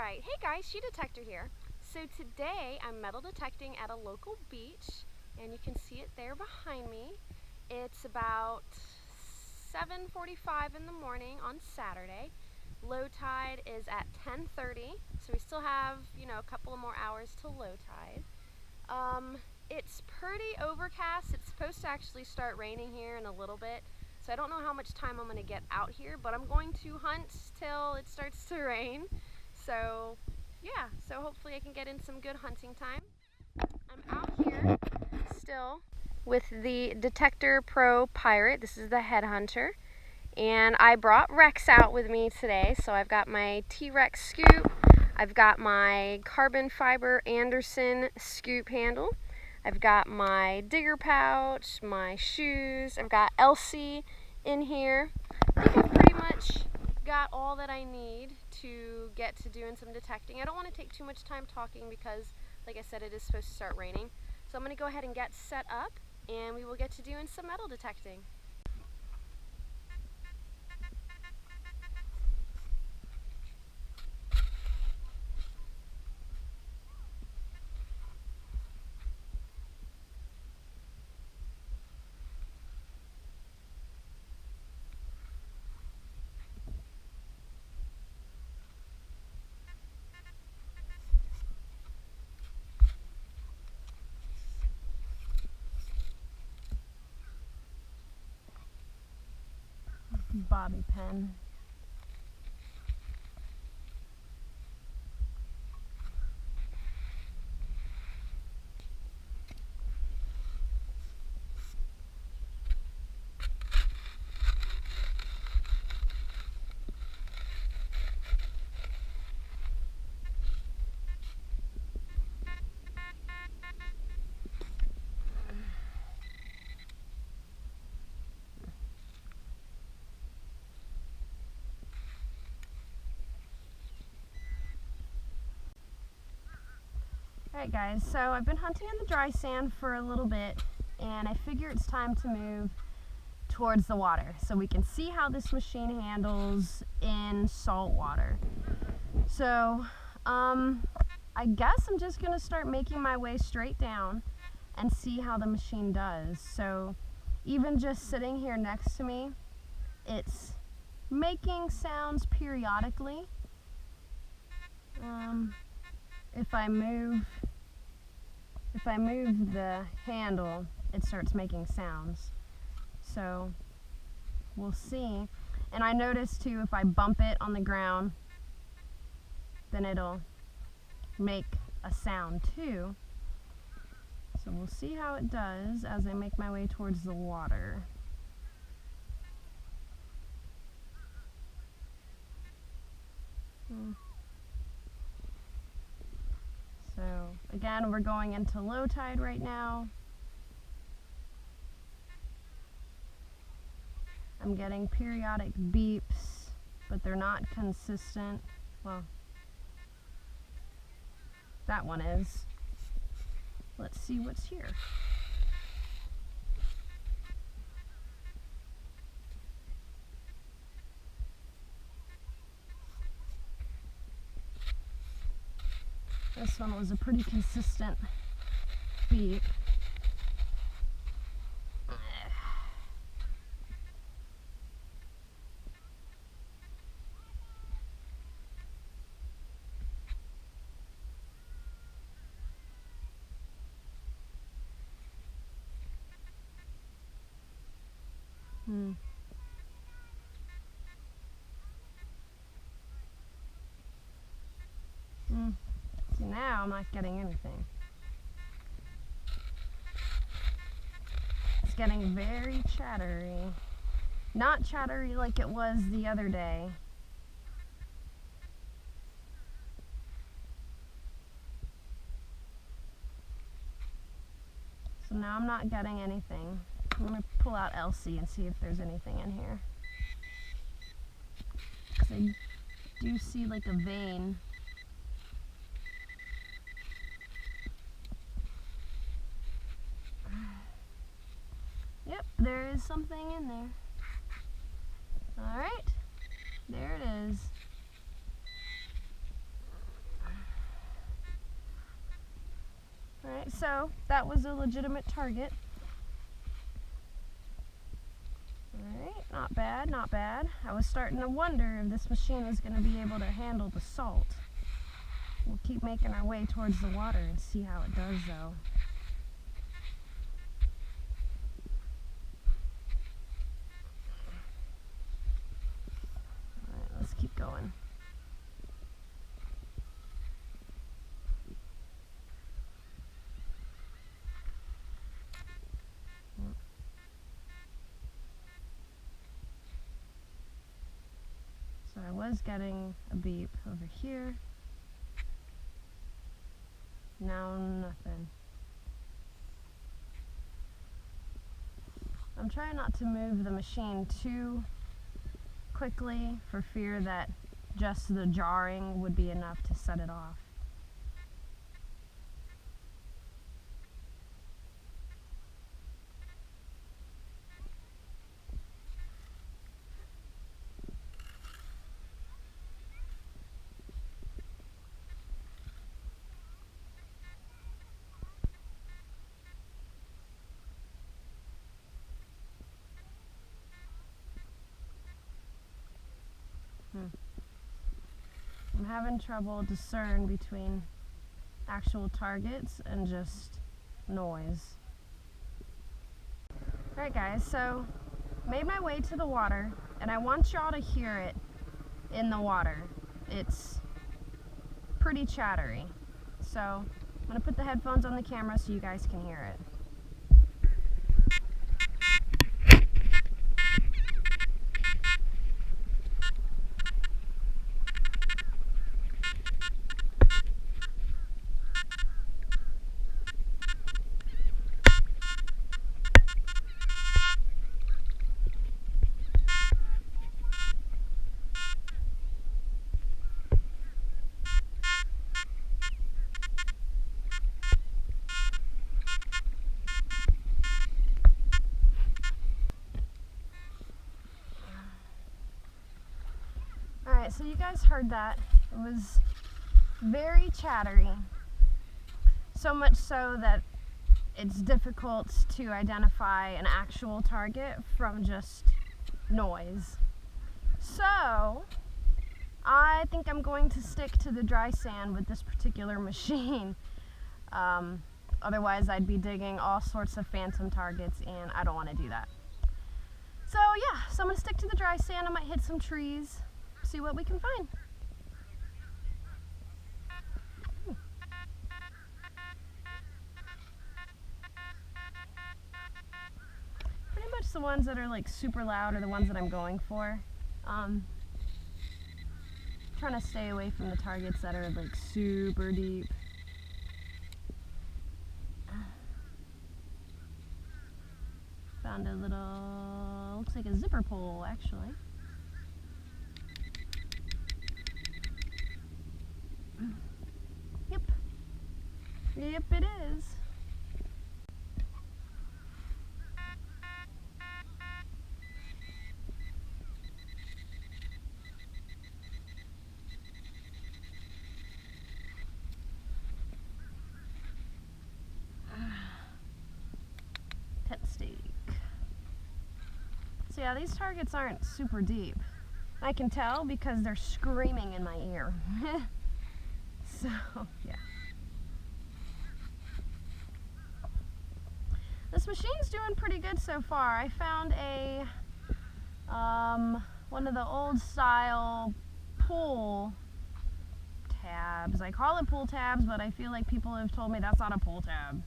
Alright, hey guys, She Detector here. So today I'm metal detecting at a local beach, and you can see it there behind me. It's about 7:45 in the morning on Saturday. Low tide is at 10:30, so we still have, a couple of more hours till low tide. It's pretty overcast. It's supposed to actually start raining here in a little bit, so I don't know how much time I'm going to get out here, but I'm going to hunt till it starts to rain. So yeah, so hopefully I can get in some good hunting time. I'm out here still with the Detector Pro Pirate. This is the headhunter. And I brought Rex out with me today. So I've got my T-Rex scoop. I've got my carbon fiber Anderson scoop handle. I've got my digger pouch, my shoes. I've got Elsie in here. I think I've pretty much got all that I need to get to doing some detecting. I don't want to take too much time talking because, like I said, it is supposed to start raining. So I'm going to go ahead and get set up, and we will get to doing some metal detecting. Bobby pin. Alright guys, so I've been hunting in the dry sand for a little bit, and I figure it's time to move towards the water so we can see how this machine handles in salt water. So I guess I'm just gonna start making my way straight down and see how the machine does. So even just sitting here next to me, it's making sounds periodically. If I move the handle, it starts making sounds. So we'll see. And I noticed too, if I bump it on the ground, then it'll make a sound too. So we'll see how it does as I make my way towards the water. So again, we're going into low tide right now. I'm getting periodic beeps, but they're not consistent. Well, that one is. Let's see what's here. This one was a pretty consistent beep. See, now I'm not getting anything. It's getting very chattery. Not chattery like it was the other day. So now I'm not getting anything. I'm going to pull out Elsie and see if there's anything in here. Because I do see like a vein. Yep, there is something in there. Alright, there it is. Alright, so that was a legitimate target. Alright, not bad, not bad. I was starting to wonder if this machine was going to be able to handle the salt. We'll keep making our way towards the water and see how it does, though. Alright, let's keep going. So I was getting a beep over here. Now nothing. I'm trying not to move the machine too quickly for fear that just the jarring would be enough to set it off. I'm having trouble discern between actual targets and just noise. Alright guys, so made my way to the water and I want y'all to hear it in the water. It's pretty chattery. So I'm going to put the headphones on the camera so you guys can hear it. Alright, so you guys heard that. It was very chattery. So much so that it's difficult to identify an actual target from just noise. So, I think I'm going to stick to the dry sand with this particular machine. Otherwise, I'd be digging all sorts of phantom targets, and I don't want to do that. So yeah, so I'm going to stick to the dry sand. I might hit some trees, see what we can find. Pretty much the ones that are like super loud are the ones that I'm going for. Trying to stay away from the targets that are like super deep. Found a little, looks like a zipper pole actually. Yep. Yep, it is. Tent stake. So yeah, these targets aren't super deep. I can tell because they're screaming in my ear. So, yeah. This machine's doing pretty good so far. I found a, one of the old style pull tabs. I call it pull tabs, but I feel like people have told me that's not a pull tab.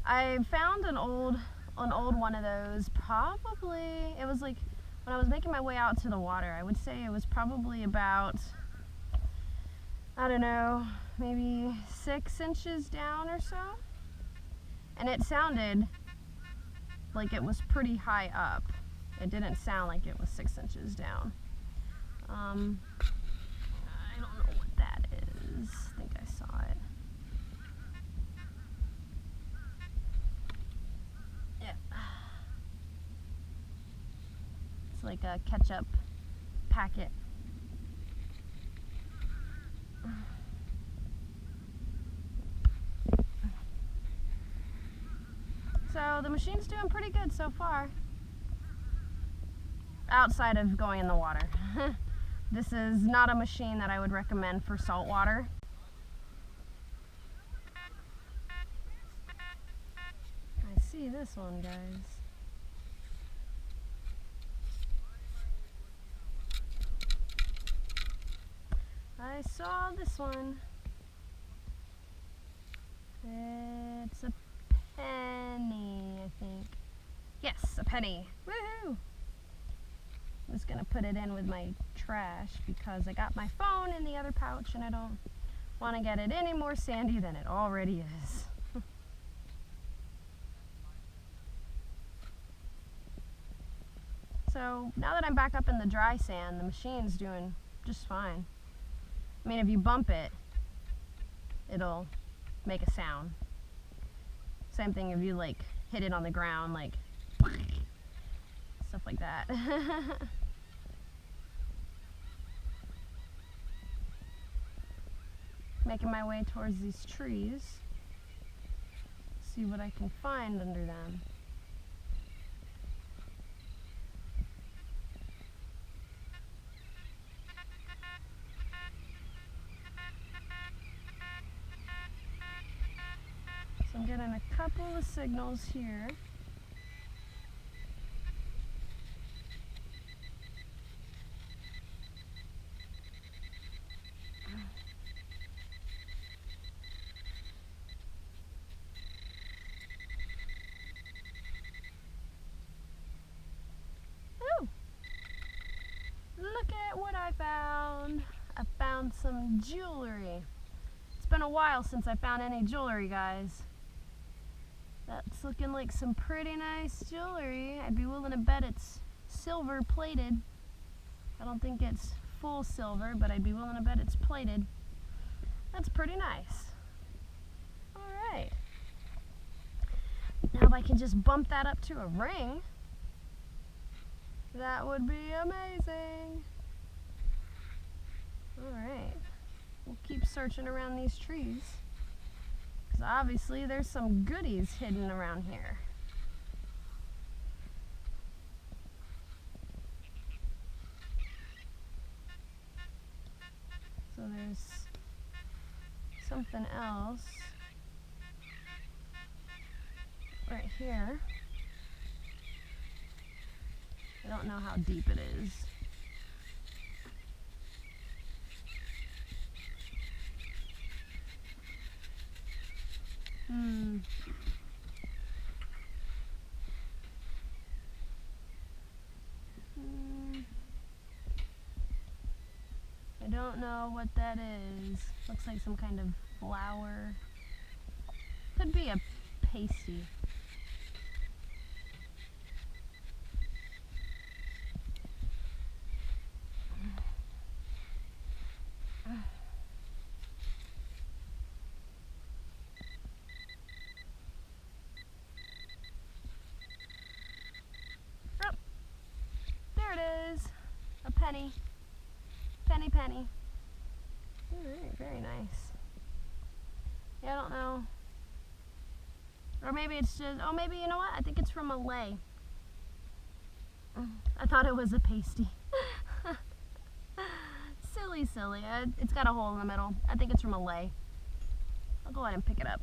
I found an old one of those, probably, it was like, when I was making my way out to the water, I would say it was probably about, I don't know, maybe 6 inches down or so. And it sounded like it was pretty high up. It didn't sound like it was 6 inches down. I don't know what that is. I think I saw it. Yeah. It's like a ketchup packet. So the machine's doing pretty good so far. Outside of going in the water. This is not a machine that I would recommend for salt water. I see this one, guys. I saw this one. It's a penny, I think. Yes, a penny. Woohoo! I'm just gonna put it in with my trash because I got my phone in the other pouch and I don't want to get it any more sandy than it already is. So now that I'm back up in the dry sand, the machine's doing just fine. I mean, if you bump it, it'll make a sound. Same thing if you like hit it on the ground, like stuff like that. Making my way towards these trees. See what I can find under them. So I'm getting a couple of signals here. Look at what I found. I found some jewelry. It's been a while since I found any jewelry, guys. That's looking like some pretty nice jewelry. I'd be willing to bet it's silver plated. I don't think it's full silver, but I'd be willing to bet it's plated. That's pretty nice. Alright. Now if I can just bump that up to a ring, that would be amazing. Alright, we'll keep searching around these trees, because obviously there's some goodies hidden around here. So there's something else right here. I don't know how deep it is. I don't know what that is. Looks like some kind of flower. Could be a pasty. Oh, there it is. A penny. Penny, penny. Alright, very nice. Yeah, I don't know. Or maybe it's just, oh, maybe, you know what? I think it's from Malay. I thought it was a pasty. Silly, silly. It's got a hole in the middle. I think it's from Malay. I'll go ahead and pick it up.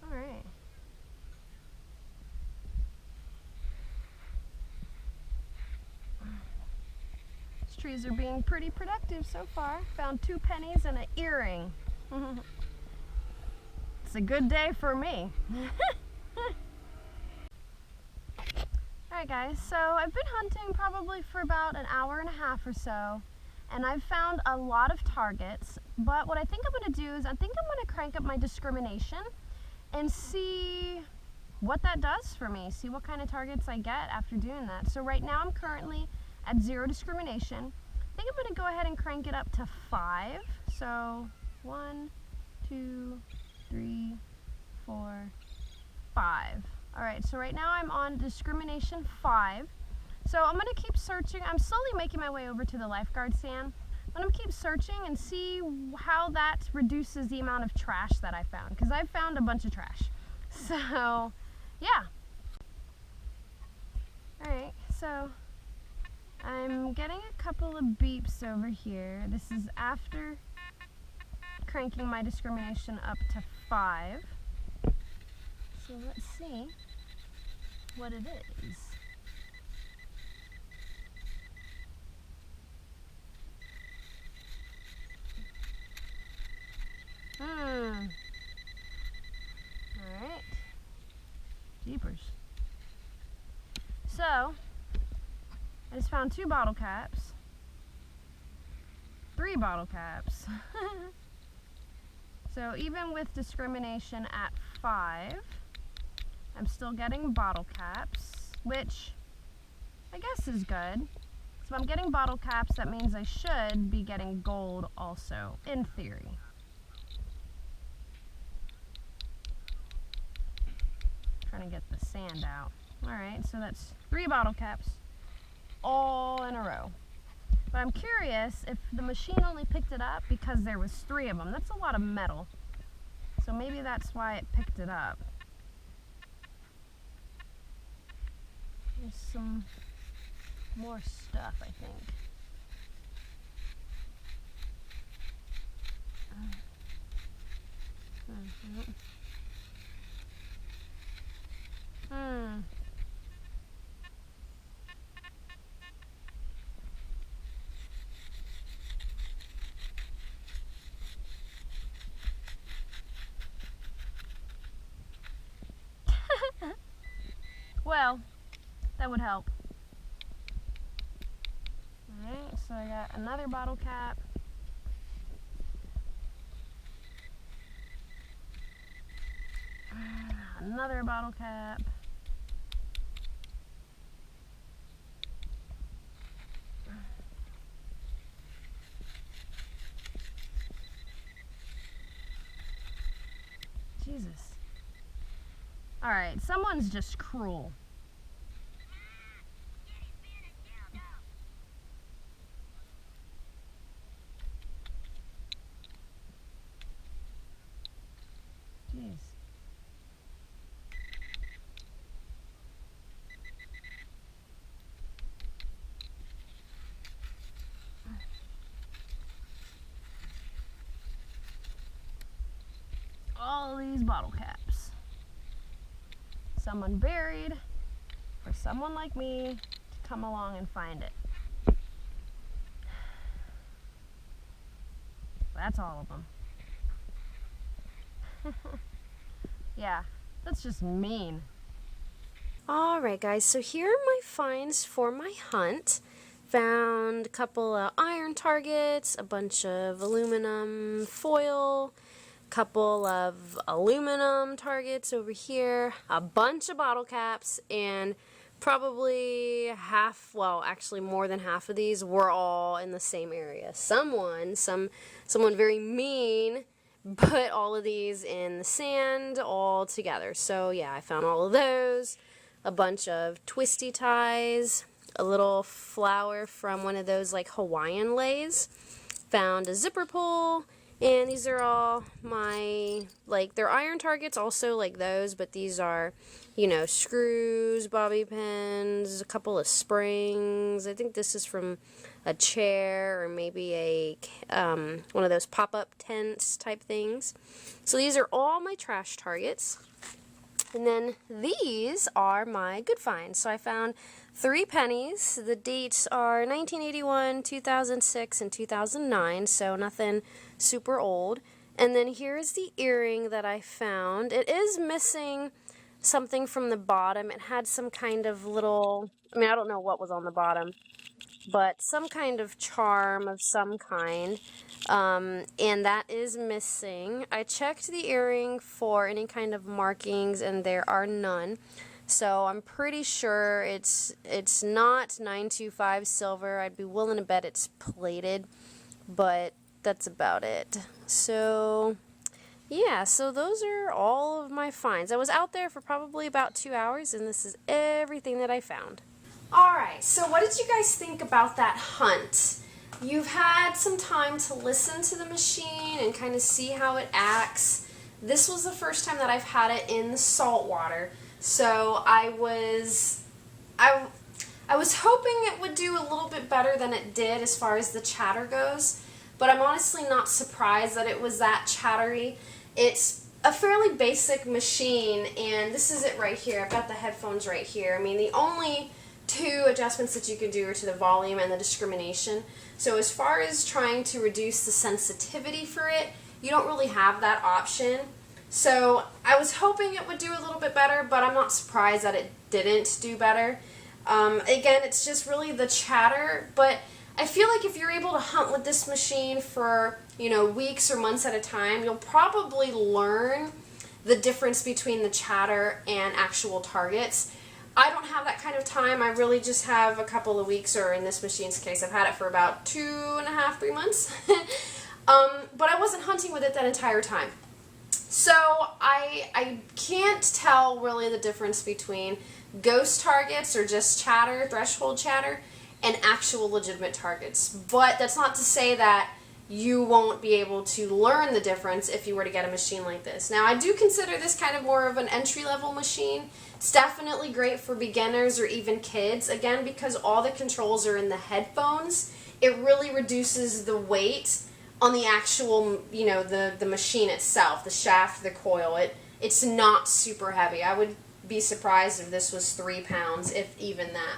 Alright. These trees are being pretty productive so far. Found 2 pennies and an earring. It's a good day for me. Alright guys, so I've been hunting probably for about an hour and a half or so, and I've found a lot of targets, but what I think I'm going to do is I think I'm going to crank up my discrimination and see what that does for me, see what kind of targets I get after doing that. So right now I'm currently at 0 discrimination. I think I'm going to go ahead and crank it up to 5. So 1, 2, 3, 4, 5. Alright, so right now I'm on discrimination 5. So I'm going to keep searching. I'm slowly making my way over to the lifeguard stand. I'm gonna keep searching and see how that reduces the amount of trash that I found, because I've found a bunch of trash. So, yeah. Alright, so I'm getting a couple of beeps over here. This is after cranking my discrimination up to 5. So let's see what it is. Alright. Jeepers. So, I just found 2 bottle caps. 3 bottle caps. So even with discrimination at 5, I'm still getting bottle caps, which I guess is good. So if I'm getting bottle caps, that means I should be getting gold also, in theory. Trying to get the sand out. Alright, so that's 3 bottle caps all in a row. But I'm curious if the machine only picked it up because there was 3 of them. That's a lot of metal. So maybe that's why it picked it up. There's some more stuff, I think. Well, that would help. Alright, so I got another bottle cap. Another bottle cap. Jesus. Alright, someone's just cruel. Jeez. All these bottle caps. Someone buried for someone like me to come along and find it. That's all of them. Yeah, that's just mean. Alright guys, so here are my finds for my hunt. Found a couple of iron targets, a bunch of aluminum foil, couple of aluminum targets over here, a bunch of bottle caps, and probably half, well actually more than half of these were all in the same area. Someone very mean put all of these in the sand all together. So yeah, I found all of those, a bunch of twisty ties, a little flower from one of those like Hawaiian leis, found a zipper pull, and these are all my, like, they're iron targets also like those, but these are, you know, screws, bobby pins, a couple of springs. I think this is from a chair or maybe a one of those pop-up tents type things. So these are all my trash targets. And then these are my good finds. So I found 3 pennies. The dates are 1981, 2006, and 2009, so nothing super old. And then here's the earring that I found. It is missing something from the bottom. It had some kind of little, I mean, I don't know what was on the bottom, but some kind of charm of some kind, and that is missing. I checked the earring for any kind of markings, and there are none. So I'm pretty sure it's not 925 silver. I'd be willing to bet it's plated, but that's about it. So yeah, so those are all of my finds. I was out there for probably about 2 hours, and this is everything that I found. Alright, so what did you guys think about that hunt? you've had some time to listen to the machine and kind of see how it acts. This was the first time that I've had it in salt water, so I was hoping it would do a little bit better than it did as far as the chatter goes, but I'm honestly not surprised that it was that chattery. It's a fairly basic machine, and this is it right here. I've got the headphones right here. I mean, the only two adjustments that you can do are to the volume and the discrimination. So as far as trying to reduce the sensitivity for it, you don't really have that option. So I was hoping it would do a little bit better, but I'm not surprised that it didn't do better. Again, it's just really the chatter, but I feel like if you're able to hunt with this machine for, weeks or months at a time, you'll probably learn the difference between the chatter and actual targets. I don't have that kind of time. I really just have a couple of weeks, or in this machine's case, I've had it for about 2.5, 3 months. But I wasn't hunting with it that entire time. So I can't tell really the difference between ghost targets or just chatter, threshold chatter, and actual legitimate targets. But that's not to say that you won't be able to learn the difference if you were to get a machine like this. Now, I do consider this kind of more of an entry-level machine. It's definitely great for beginners or even kids. Again, because all the controls are in the headphones, it really reduces the weight on the actual, the machine itself, the shaft, the coil. It's not super heavy. I would be surprised if this was 3 pounds, if even that.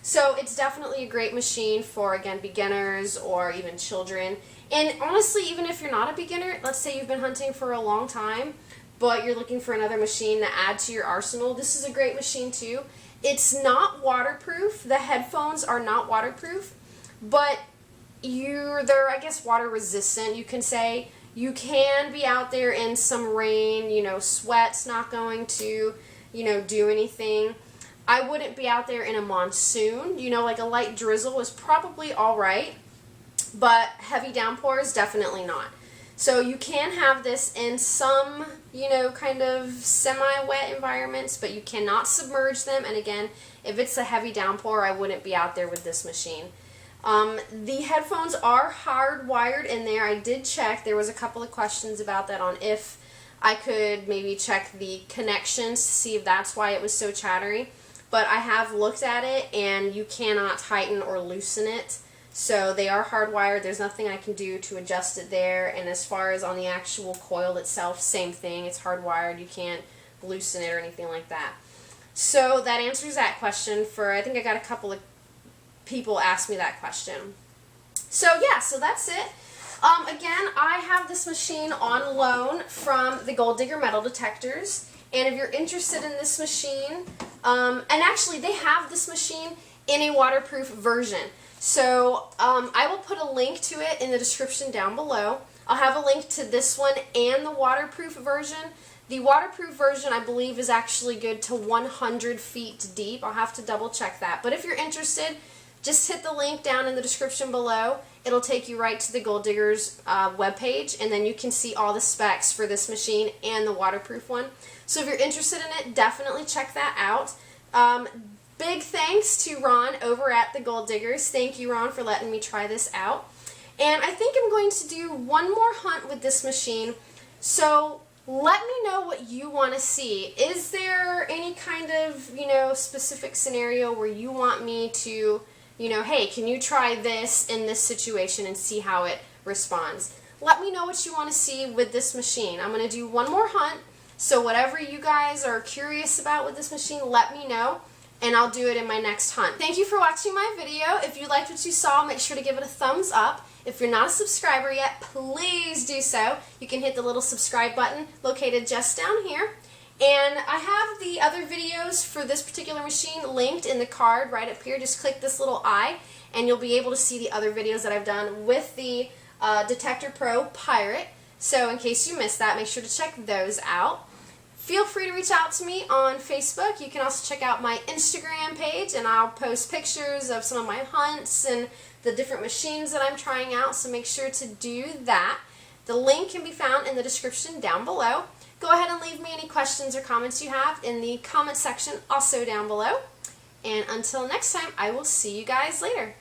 So it's definitely a great machine for, again, beginners or even children. And honestly, even if you're not a beginner, let's say you've been hunting for a long time, but you're looking for another machine to add to your arsenal, this is a great machine too. It's not waterproof. The headphones are not waterproof, but they're, I guess, water resistant, you can say. You can be out there in some rain, sweat's not going to, do anything. I wouldn't be out there in a monsoon. Like a light drizzle is probably all right, but heavy downpours, definitely not. So you can have this in some, kind of semi-wet environments, but you cannot submerge them. And again, if it's a heavy downpour, I wouldn't be out there with this machine. The headphones are hardwired in there. I did check. There was a couple of questions about that on if I could maybe check the connections to see if that's why it was so chattery. But I have looked at it, and you cannot tighten or loosen it. So they are hardwired. There's nothing I can do to adjust it there. And as far as on the actual coil itself, same thing. It's hardwired. You can't loosen it or anything like that. So that answers that question. I think I got a couple of people ask me that question. So yeah, so that's it. Again, I have this machine on loan from the Gold Digger Metal Detectors, and if you're interested in this machine, and actually they have this machine in a waterproof version, so I will put a link to it in the description down below. I'll have a link to this one and the waterproof version. The waterproof version, I believe, is actually good to 100 feet deep. I'll have to double check that, but if you're interested, just hit the link down in the description below. It'll take you right to the Gold Diggers webpage, and then you can see all the specs for this machine and the waterproof one. So if you're interested in it, definitely check that out. Big thanks to Ron over at the Gold Diggers. Thank you, Ron, for letting me try this out. And I think I'm going to do one more hunt with this machine. So let me know what you want to see. Is there any kind of, specific scenario where you want me to, hey, can you try this in this situation and see how it responds? Let me know what you want to see with this machine. I'm going to do one more hunt, so whatever you guys are curious about with this machine, let me know, and I'll do it in my next hunt. Thank you for watching my video. If you liked what you saw, make sure to give it a thumbs up. If you're not a subscriber yet, please do so. You can hit the little subscribe button located just down here. And I have the other videos for this particular machine linked in the card right up here. Just click this little eye, and you'll be able to see the other videos that I've done with the Detector Pro Pirate. So in case you missed that, make sure to check those out. Feel free to reach out to me on Facebook. You can also check out my Instagram page, and I'll post pictures of some of my hunts and the different machines that I'm trying out, so make sure to do that. The link can be found in the description down below. Go ahead and leave me any questions or comments you have in the comment section also down below. And until next time, I will see you guys later.